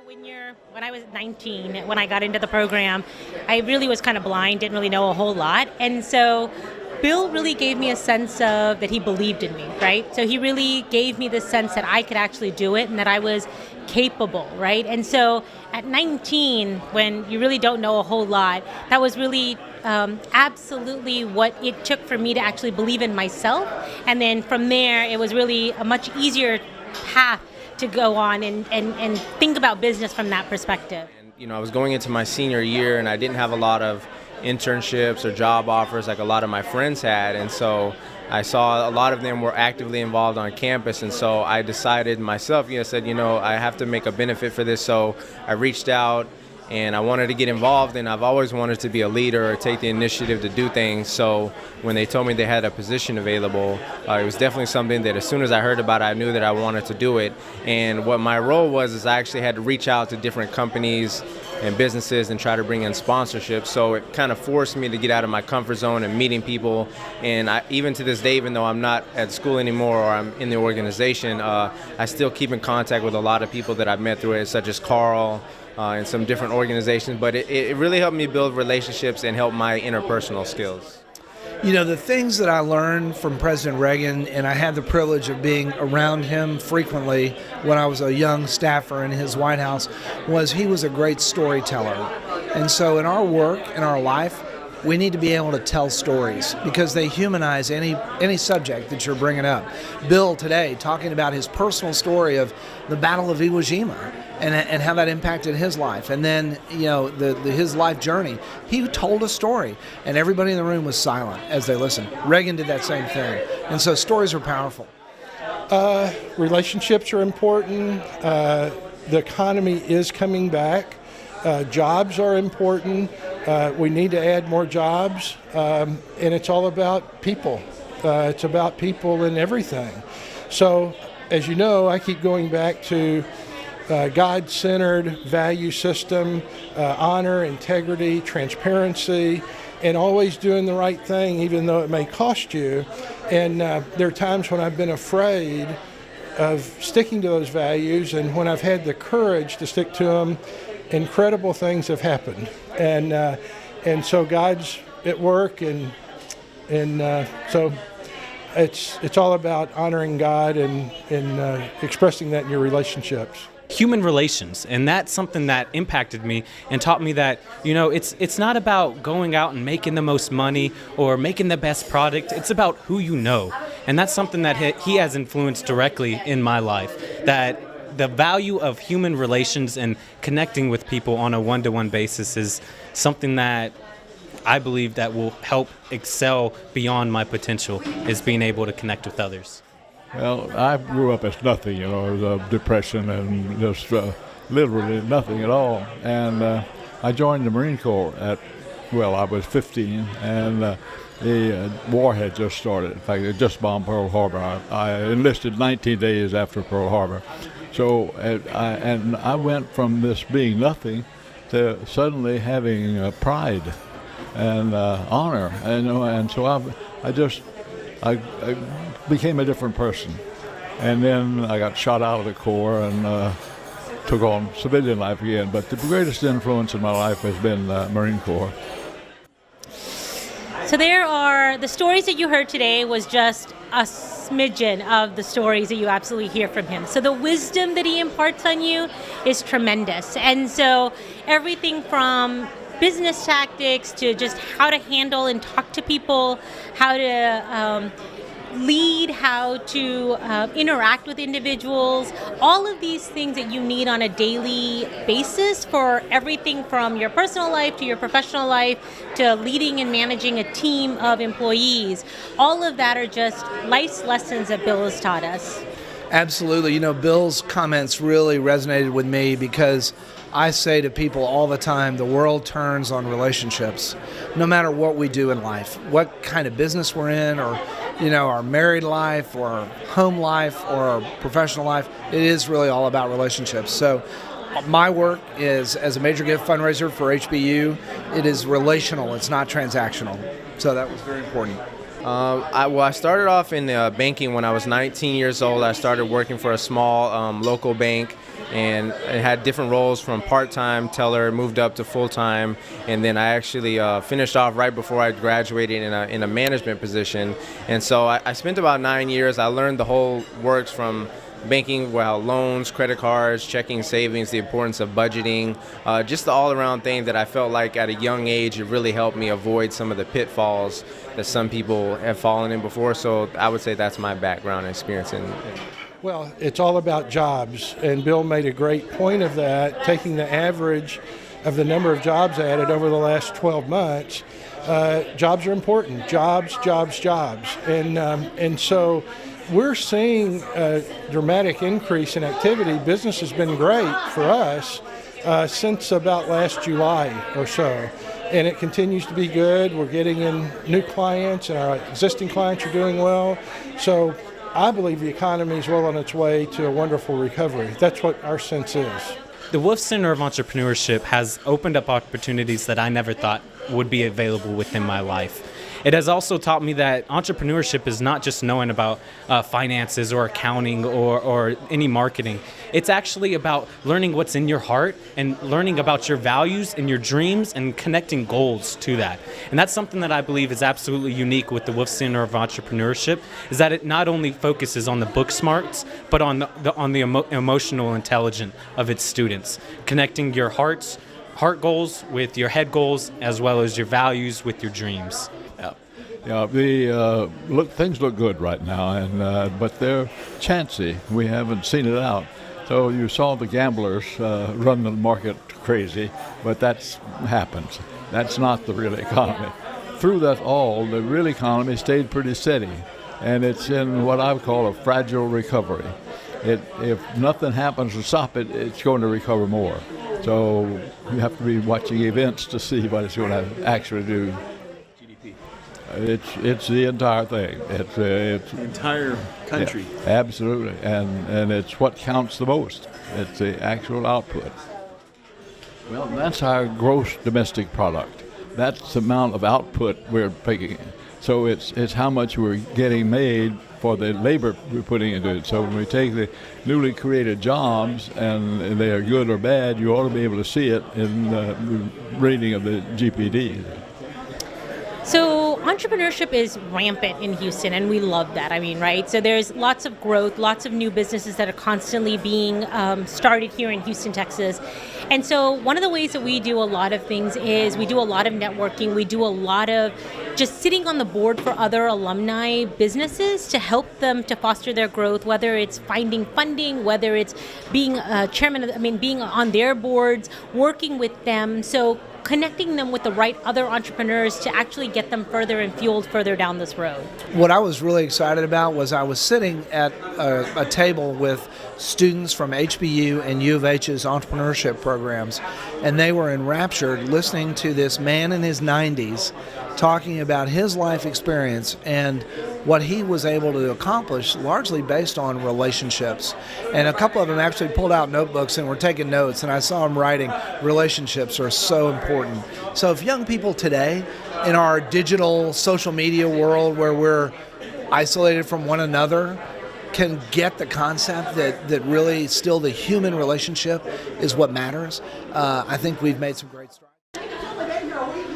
When I was 19, when I got into the program, I really was kind of blind, didn't really know a whole lot. And so Bill really gave me a sense of that he believed in me, right? So he really gave me the sense that I could actually do it and that I was capable, right? And so at 19, when you really don't know a whole lot, that was really absolutely what it took for me to actually believe in myself. And then from there, it was really a much easier path to go on and think about business from that perspective. And, I was going into my senior year and I didn't have a lot of internships or job offers like a lot of my friends had, and so I saw a lot of them were actively involved on campus, and so I decided myself, said, I have to make a benefit for this, so I reached out and I wanted to get involved, and I've always wanted to be a leader or take the initiative to do things. So when they told me they had a position available, it was definitely something that as soon as I heard about it, I knew that I wanted to do it. And what my role was is I actually had to reach out to different companies and businesses and try to bring in sponsorships. So it kind of forced me to get out of my comfort zone and meeting people. And even to this day, even though I'm not at school anymore or I'm in the organization, I still keep in contact with a lot of people that I've met through it, such as Carl, and some different organizations, but it really helped me build relationships and help my interpersonal skills. The things that I learned from President Reagan, and I had the privilege of being around him frequently when I was a young staffer in his White House, was he was a great storyteller. And so in our work, in our life, we need to be able to tell stories because they humanize any subject that you're bringing up. Bill today talking about his personal story of the Battle of Iwo Jima and how that impacted his life. And then, his life journey. He told a story and everybody in the room was silent as they listened. Reagan did that same thing. And so stories are powerful. Relationships are important. The economy is coming back. Jobs are important. We need to add more jobs, and it's all about people. It's about people and everything. So, as you know, I keep going back to God-centered value system, honor, integrity, transparency, and always doing the right thing, even though it may cost you. And there are times when I've been afraid of sticking to those values, and when I've had the courage to stick to them, incredible things have happened, and so God's at work, and so it's all about honoring God and expressing that in your relationships. Human relations, and that's something that impacted me and taught me that it's not about going out and making the most money or making the best product. It's about who you know, and that's something that he has influenced directly in my life. That the value of human relations and connecting with people on a one-to-one basis is something that I believe that will help excel beyond my potential, is being able to connect with others. Well, I grew up as nothing, it was depression and just literally nothing at all. And I joined the Marine Corps I was 15, and the war had just started. In fact, it just bombed Pearl Harbor. I enlisted 19 days after Pearl Harbor. So, I went from this being nothing to suddenly having pride and honor, and so I became a different person. And then I got shot out of the Corps and took on civilian life again. But the greatest influence in my life has been Marine Corps. So the stories that you heard today was just a smidgen of the stories that you absolutely hear from him. So the wisdom that he imparts on you is tremendous. And so everything from business tactics to just how to handle and talk to people, how to lead, how to interact with individuals, all of these things that you need on a daily basis for everything from your personal life to your professional life to leading and managing a team of employees. All of that are just life's lessons that Bill has taught us. Absolutely. Bill's comments really resonated with me because I say to people all the time, the world turns on relationships. No matter what we do in life, what kind of business we're in, or our married life or our home life or our professional life, it is really all about relationships. So my work is as a major gift fundraiser for HBU. It is relational. It's not transactional. So that was very important. I started off in banking when I was 19 years old. I started working for a small local bank, and I had different roles from part-time teller, moved up to full-time, and then I actually finished off right before I graduated in a management position. And so I spent about 9 years. I learned the whole works from banking, well, loans, credit cards, checking, savings, the importance of budgeting, just the all-around thing that I felt like at a young age it really helped me avoid some of the pitfalls that some people have fallen in before. So I would say that's my background and experience in. Well, it's all about jobs, and Bill made a great point of that, taking the average of the number of jobs added over the last 12 months. Jobs are important. Jobs. And so we're seeing a dramatic increase in activity. Business has been great for us since about last July or so, and it continues to be good. We're getting in new clients, and our existing clients are doing well. So I believe the economy is well on its way to a wonderful recovery. That's what our sense is. The Wolf Center of Entrepreneurship has opened up opportunities that I never thought would be available within my life. It has also taught me that entrepreneurship is not just knowing about finances or accounting or any marketing. It's actually about learning what's in your heart and learning about your values and your dreams and connecting goals to that. And that's something that I believe is absolutely unique with the Wolf Center of Entrepreneurship, is that it not only focuses on the book smarts, but on the emotional intelligence of its students, connecting your heart goals with your head goals, as well as your values with your dreams. Yeah, things look good right now, and but they're chancy. We haven't seen it out. So you saw the gamblers run the market crazy, but that happens. That's not the real economy. Through that all, the real economy stayed pretty steady, and it's in what I would call a fragile recovery. If nothing happens to stop it, it's going to recover more. So you have to be watching events to see what it's going to actually do. It's the entire thing. It's the entire country. Yeah, absolutely, and it's what counts the most. It's the actual output. Well, that's our gross domestic product. That's the amount of output we're picking. So it's how much we're getting made for the labor we're putting into it. So when we take the newly created jobs and they are good or bad, you ought to be able to see it in the rating of the GPD. So entrepreneurship is rampant in Houston, and we love that. I mean, right? So there's lots of growth, lots of new businesses that are constantly being started here in Houston, Texas. And so one of the ways that we do a lot of things is we do a lot of networking. We do a lot of just sitting on the board for other alumni businesses to help them to foster their growth, whether it's finding funding, whether it's being being on their boards, working with them. So connecting them with the right other entrepreneurs to actually get them further and fueled further down this road. What I was really excited about was I was sitting at a table with students from HBU and U of H's entrepreneurship programs, and they were enraptured listening to this man in his 90s talking about his life experience and what he was able to accomplish, largely based on relationships. And a couple of them actually pulled out notebooks and were taking notes, and I saw them writing, relationships are so important. So if young people today, in our digital social media world where we're isolated from one another, can get the concept that really still the human relationship is what matters, I think we've made some great strides.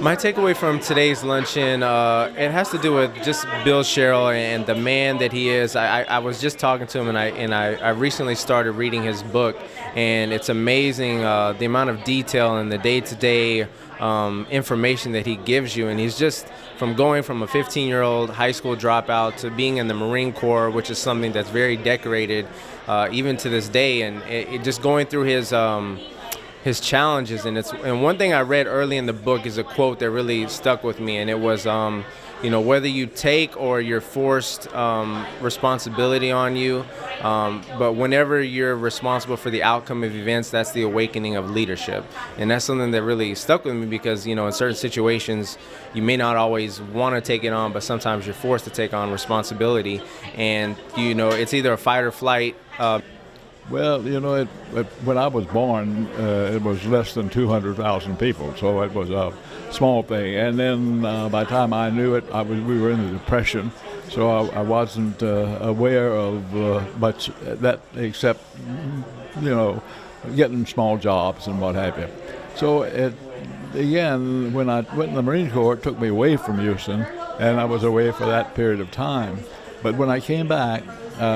My takeaway from today's luncheon, it has to do with just Bill Sherrill and the man that he is. I was just talking to him, and I recently started reading his book, and it's amazing the amount of detail and the day-to-day information that he gives you. And he's just going from a 15-year-old high school dropout to being in the Marine Corps, which is something that's very decorated even to this day, and it just going through his challenges. And one thing I read early in the book is a quote that really stuck with me, and it was whether you take or you're forced responsibility on you, but whenever you're responsible for the outcome of events, that's the awakening of leadership. And that's something that really stuck with me because in certain situations you may not always want to take it on, but sometimes you're forced to take on responsibility, and it's either a fight or flight. Well, when I was born, it was less than 200,000 people, so it was a small thing. And then by the time I knew it, we were in the Depression, so I wasn't aware of much that except getting small jobs and what have you. So again, when I went in the Marine Corps, it took me away from Houston, and I was away for that period of time. But when I came back,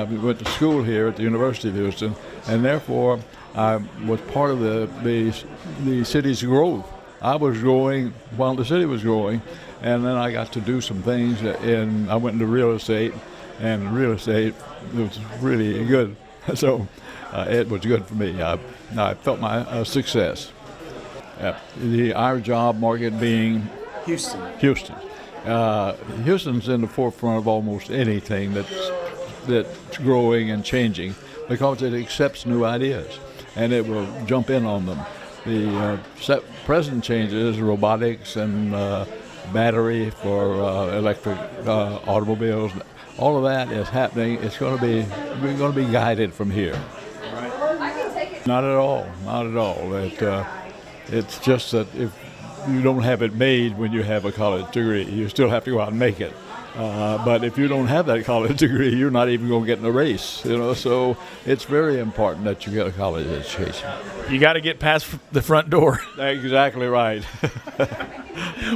we went to school here at the University of Houston, and therefore I was part of the city's growth. I was growing while the city was growing, and then I got to do some things. I went into real estate, and real estate was really good. So it was good for me. I felt my success. Our job market being Houston. Houston's in the forefront of almost anything that's growing and changing because it accepts new ideas and it will jump in on them. The present changes, robotics and battery for electric automobiles, all of that is happening. We're going to be guided from here. Not at all. It's just that if you don't have it made when you have a college degree, you still have to go out and make it. But if you don't have that college degree, you're not even going to get in the race. So it's very important that you get a college education. You got to get past the front door. Exactly right.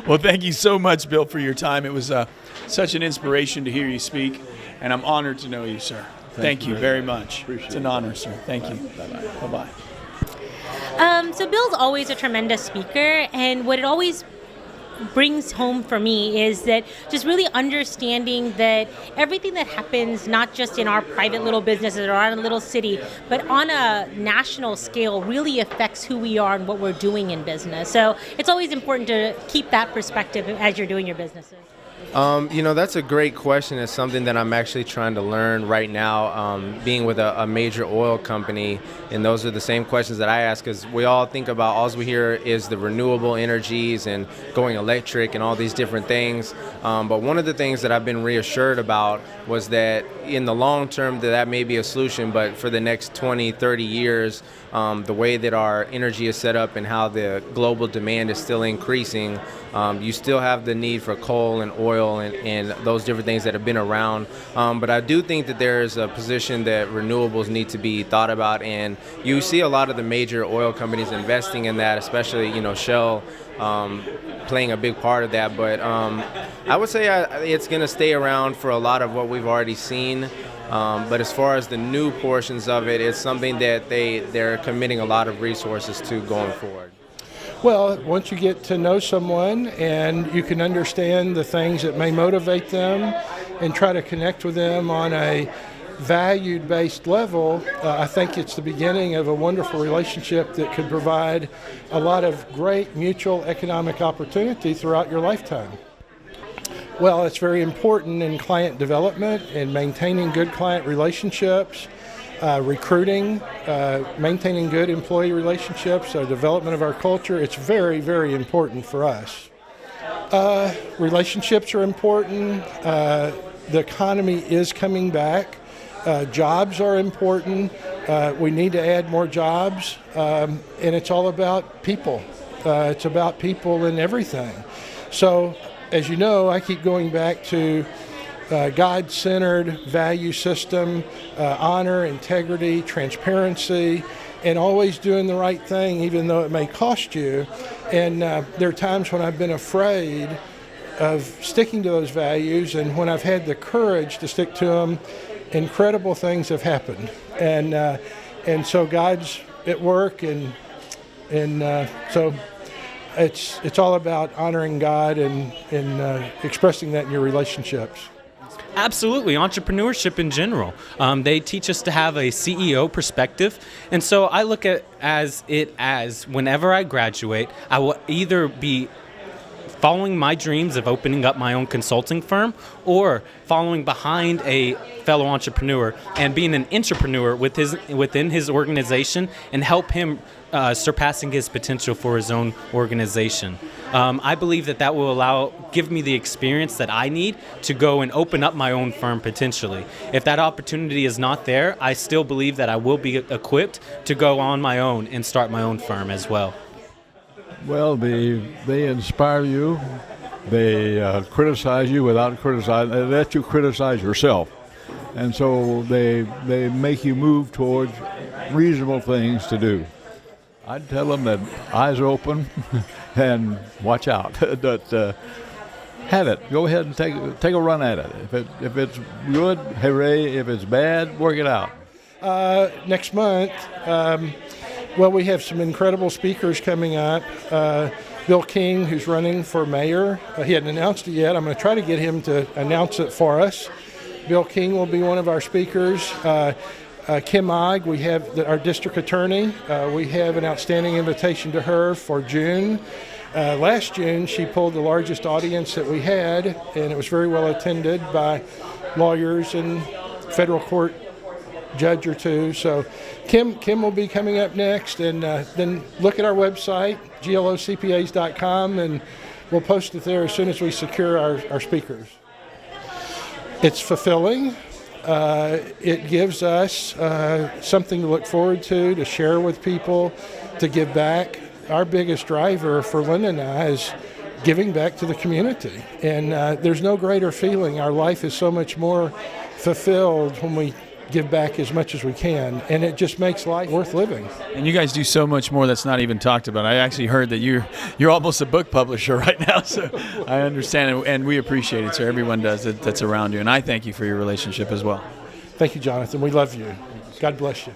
Well, thank you so much, Bill, for your time. It was such an inspiration to hear you speak, and I'm honored to know you, sir. Thank you very much. It's an honor, sir. Thank you. Bye-bye. Bye-bye. So Bill's always a tremendous speaker, and what it always brings home for me is that just really understanding that everything that happens, not just in our private little businesses or on a little city, but on a national scale, really affects who we are and what we're doing in business. So it's always important to keep that perspective as you're doing your businesses. That's a great question. It's something that I'm actually trying to learn right now, being with a major oil company. And those are the same questions that I ask, because we all think about, all we hear is the renewable energies and going electric and all these different things. But one of the things that I've been reassured about was that in the long term, that may be a solution, but for the next 20, 30 years, the way that our energy is set up and how the global demand is still increasing, you still have the need for coal and oil and those different things that have been around. But I do think that there's a position that renewables need to be thought about, and you see a lot of the major oil companies investing in that, especially Shell playing a big part of that. But I would say it's going to stay around for a lot of what we've already seen. But as far as the new portions of it, it's something that they're committing a lot of resources to going forward. Well, once you get to know someone and you can understand the things that may motivate them and try to connect with them on a valued-based level, I think it's the beginning of a wonderful relationship that could provide a lot of great mutual economic opportunity throughout your lifetime. Well, it's very important in client development and maintaining good client relationships, recruiting, maintaining good employee relationships, development of our culture. It's very, very important for us. Relationships are important. The economy is coming back. Jobs are important. We need to add more jobs. And it's all about people. It's about people in everything. So, as you know, I keep going back to God-centered value system, honor, integrity, transparency, and always doing the right thing even though it may cost you. And there are times when I've been afraid of sticking to those values, and when I've had the courage to stick to them, incredible things have happened. And so God's at work, and so it's all about honoring God and expressing that in your relationships. Absolutely, entrepreneurship in general. They teach us to have a CEO perspective, and so I look at as whenever I graduate, I will either be following my dreams of opening up my own consulting firm, or following behind a fellow entrepreneur and being an entrepreneur within his organization and help him surpassing his potential for his own organization. I believe that will give me the experience that I need to go and open up my own firm potentially. If that opportunity is not there, I still believe that I will be equipped to go on my own and start my own firm as well. Well, they inspire you. They criticize you without criticizing. They let you criticize yourself, and so they make you move towards reasonable things to do. I'd tell them that eyes are open and watch out. That have it. Go ahead and take a run at it. If it's good, hooray. If it's bad, work it out. Next month, well, we have some incredible speakers coming up. Bill King, who's running for mayor. He hadn't announced it yet. I'm going to try to get him to announce it for us. Bill King will be one of our speakers. Kim Ogg, we have our district attorney. We have an outstanding invitation to her for June. Last June, she pulled the largest audience that we had, and it was very well attended by lawyers and federal court judge or two. So Kim will be coming up next, and then look at our website, glocpas.com, and we'll post it there as soon as we secure our speakers. It's fulfilling. It gives us something to look forward to share with people, to give back. Our biggest driver for Linda and I is giving back to the community. And there's no greater feeling. Our life is so much more fulfilled when we give back as much as we can, and it just makes life worth living. And you guys do so much more that's not even talked about. I actually heard that you're almost a book publisher right now, so I understand it, and we appreciate it, sir. Everyone does that's around you, and I thank you for your relationship as well. Thank you, Jonathan. We love you. God bless you.